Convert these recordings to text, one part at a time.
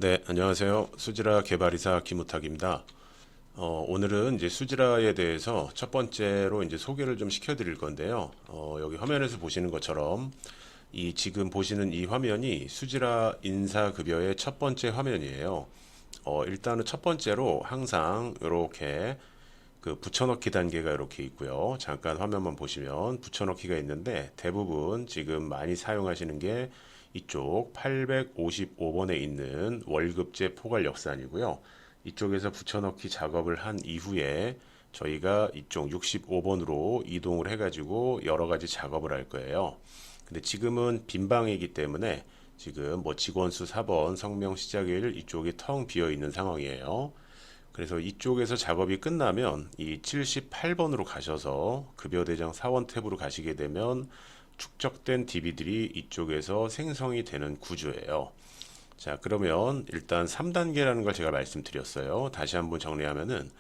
네, 안녕하세요. 수지라 개발이사 김우탁입니다. 오늘은 이제 수지라에 대해서 첫 번째로 이제 소개를 좀 시켜드릴 건데요. 여기 화면에서 보시는 것처럼 이 지금 보시는 이 화면이 수지라 인사급여의 첫 번째 화면이에요. 일단은 첫 번째로 항상 이렇게 그 붙여넣기 단계가 이렇게 있고요. 잠깐 화면만 보시면 붙여넣기가 있는데 대부분 지금 많이 사용하시는 게 이쪽 855번에 있는 월급제 포괄역산이고요. 이쪽에서 붙여넣기 작업을 한 이후에 저희가 이쪽 65번으로 이동을 해가지고 여러 가지 작업을 할 거예요. 근데 지금은 빈 방이기 때문에 지금 뭐 직원 수 4번 성명 시작일 이쪽이 텅 비어 있는 상황이에요. 그래서 이쪽에서 작업이 끝나면 이 78번으로 가셔서 급여대장 사원 탭으로 가시게 되면 축적된 DB들이 이쪽에서 생성이 되는 구조예요. 자, 그러면 일단 3단계라는 걸 제가 말씀드렸어요. 다시 한번 정리하면은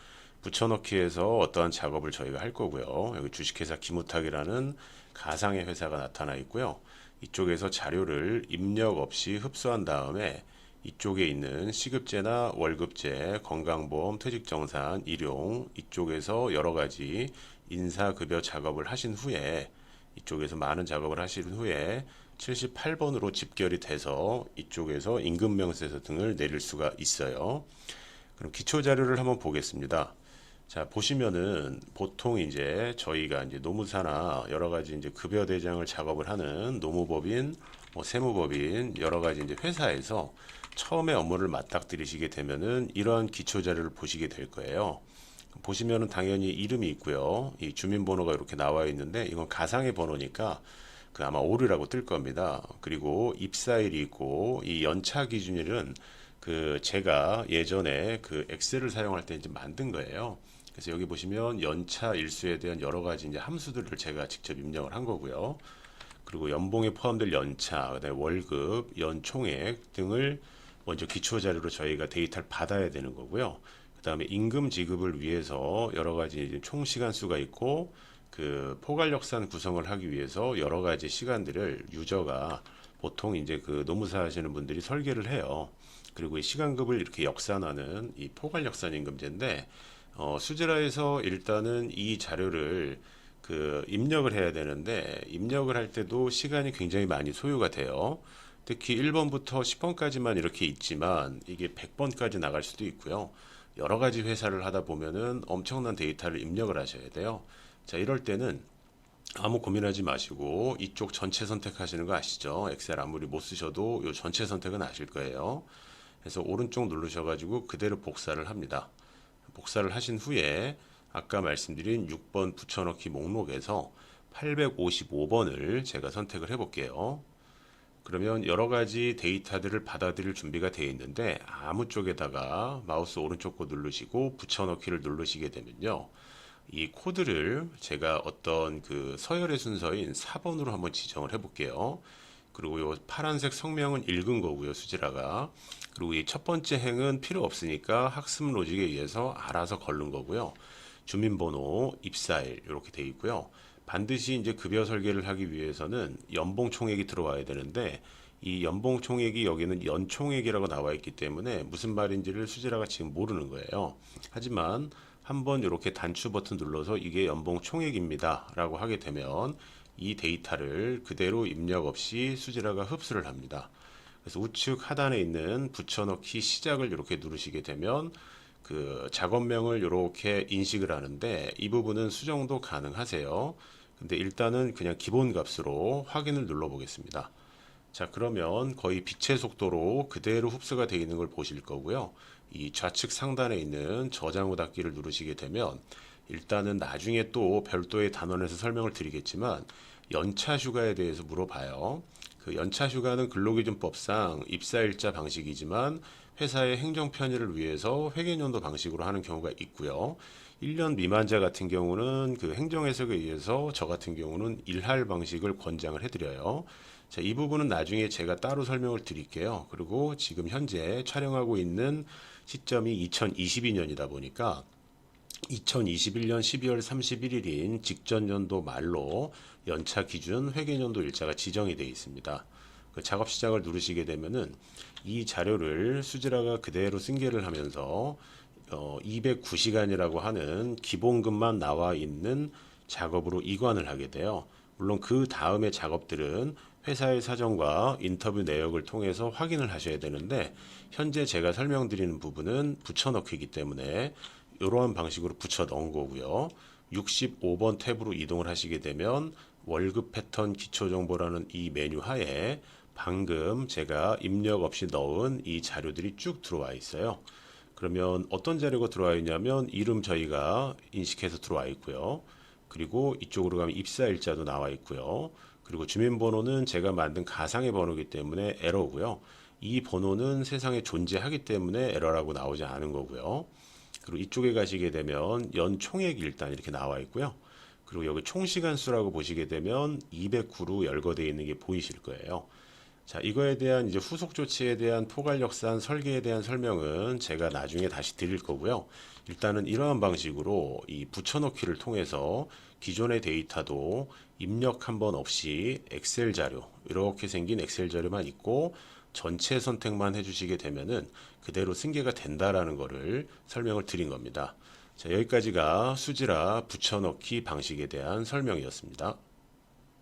붙여넣기에서 어떠한 작업을 저희가 할 거고요. 여기 주식회사 김우탁이라는 가상의 회사가 나타나 있고요. 이쪽에서 자료를 입력 없이 흡수한 다음에 이쪽에 있는 시급제나 월급제, 건강보험, 퇴직정산, 일용 이쪽에서 여러 가지 인사급여 작업을 하신 후에 이쪽에서 많은 작업을 하신 후에 78번으로 집결이 돼서 이쪽에서 임금명세서 등을 내릴 수가 있어요. 그럼 기초 자료를 한번 보겠습니다. 자, 보시면은 보통 이제 저희가 이제 노무사나 여러 가지 이제 급여 대장을 작업을 하는 노무법인, 뭐 세무법인 여러 가지 이제 회사에서 처음에 업무를 맞닥뜨리시게 되면은 이러한 기초 자료를 보시게 될 거예요. 보시면은 당연히 이름이 있고요. 이 주민번호가 이렇게 나와 있는데 이건 가상의 번호니까 그 아마 오류라고 뜰 겁니다. 그리고 입사일이 있고 이 연차 기준일은 그 제가 예전에 그 엑셀을 사용할 때 이제 만든 거예요. 그래서 여기 보시면 연차 일수에 대한 여러 가지 이제 함수들을 제가 직접 입력을 한 거고요. 그리고 연봉에 포함될 연차, 그다음에 월급, 연총액 등을 먼저 기초 자료로 저희가 데이터를 받아야 되는 거고요. 그다음에 임금 지급을 위해서 여러 가지 총 시간 수가 있고 그 포괄역산 구성을 하기 위해서 여러 가지 시간들을 유저가 보통 이제 그 노무사 하시는 분들이 설계를 해요. 그리고 이 시간급을 이렇게 역산하는 이 포괄역산 임금제인데 수지라에서 일단은 이 자료를 그 입력을 해야 되는데 입력을 할 때도 시간이 굉장히 많이 소요가 돼요. 특히 1번부터 10번까지만 이렇게 있지만 이게 100번까지 나갈 수도 있고요. 여러 가지 회사를 하다 보면은 엄청난 데이터를 입력을 하셔야 돼요. 자, 이럴 때는 아무 고민하지 마시고 이쪽 전체 선택하시는 거 아시죠? 엑셀 아무리 못 쓰셔도 이 전체 선택은 아실 거예요. 그래서 오른쪽 누르셔가지고 그대로 복사를 합니다. 복사를 하신 후에 아까 말씀드린 6번 붙여넣기 목록에서 855번을 제가 선택을 해볼게요. 그러면 여러 가지 데이터들을 받아들일 준비가 되어 있는데 아무 쪽에다가 마우스 오른쪽 거 누르시고 붙여넣기를 누르시게 되면요. 이 코드를 제가 어떤 그 서열의 순서인 4번으로 한번 지정을 해볼게요. 그리고 요 파란색 성명은 읽은 거고요, 수지라가. 그리고 이 첫 번째 행은 필요 없으니까 학습 로직에 의해서 알아서 걸른 거고요. 주민번호, 입사일 이렇게 돼 있고요. 반드시 이제 급여 설계를 하기 위해서는 연봉 총액이 들어와야 되는데 이 연봉 총액이 여기는 연총액이라고 나와 있기 때문에 무슨 말인지를 수지라가 지금 모르는 거예요. 하지만 한번 이렇게 단추 버튼 눌러서 이게 연봉 총액입니다 라고 하게 되면 이 데이터를 그대로 입력 없이 수지라가 흡수를 합니다. 그래서 우측 하단에 있는 붙여넣기 시작을 이렇게 누르시게 되면 그 작업명을 이렇게 인식을 하는데 이 부분은 수정도 가능하세요. 근데 일단은 그냥 기본 값으로 확인을 눌러 보겠습니다. 자, 그러면 거의 빛의 속도로 그대로 흡수가 되어 있는 걸 보실 거고요. 이 좌측 상단에 있는 저장 후 닫기를 누르시게 되면 일단은 나중에 또 별도의 단원에서 설명을 드리겠지만 연차 휴가에 대해서 물어봐요. 그 연차 휴가는 근로기준법상 입사일자 방식이지만 회사의 행정 편의를 위해서 회계연도 방식으로 하는 경우가 있고요. 1년 미만자 같은 경우는 그 행정 해석에 의해서 저 같은 경우는 일할 방식을 권장을 해드려요. 자, 이 부분은 나중에 제가 따로 설명을 드릴게요. 그리고 지금 현재 촬영하고 있는 시점이 2022년이다 보니까 2021년 12월 31일인 직전 연도 말로 연차 기준 회계연도 일자가 지정이 되어 있습니다. 그 작업 시작을 누르시게 되면은 이 자료를 수지라가 그대로 승계를 하면서 209시간이라고 하는 기본급만 나와 있는 작업으로 이관을 하게 돼요. 물론 그 다음의 작업들은 회사의 사정과 인터뷰 내역을 통해서 확인을 하셔야 되는데 현재 제가 설명드리는 부분은 붙여넣기이기 때문에 이러한 방식으로 붙여 넣은 거고요. 65번 탭으로 이동을 하시게 되면 월급 패턴 기초 정보라는 이 메뉴 하에 방금 제가 입력 없이 넣은 이 자료들이 쭉 들어와 있어요. 그러면 어떤 자료가 들어와 있냐면 이름 저희가 인식해서 들어와 있고요. 그리고 이쪽으로 가면 입사일자도 나와 있고요. 그리고 주민번호는 제가 만든 가상의 번호이기 때문에 에러고요. 이 번호는 세상에 존재하기 때문에 에러라고 나오지 않은 거고요. 그리고 이쪽에 가시게 되면 연 총액이 일단 이렇게 나와 있고요. 그리고 여기 총시간 수라고 보시게 되면 209로 열거되어 있는 게 보이실 거예요. 자, 이거에 대한 이제 후속 조치에 대한 포괄역산 설계에 대한 설명은 제가 나중에 다시 드릴 거고요. 일단은 이러한 방식으로 이 붙여넣기를 통해서 기존의 데이터도 입력 한 번 없이 엑셀 자료, 이렇게 생긴 엑셀 자료만 있고 전체 선택만 해주시게 되면은 그대로 승계가 된다라는 거를 설명을 드린 겁니다. 자, 여기까지가 수지라 붙여넣기 방식에 대한 설명이었습니다.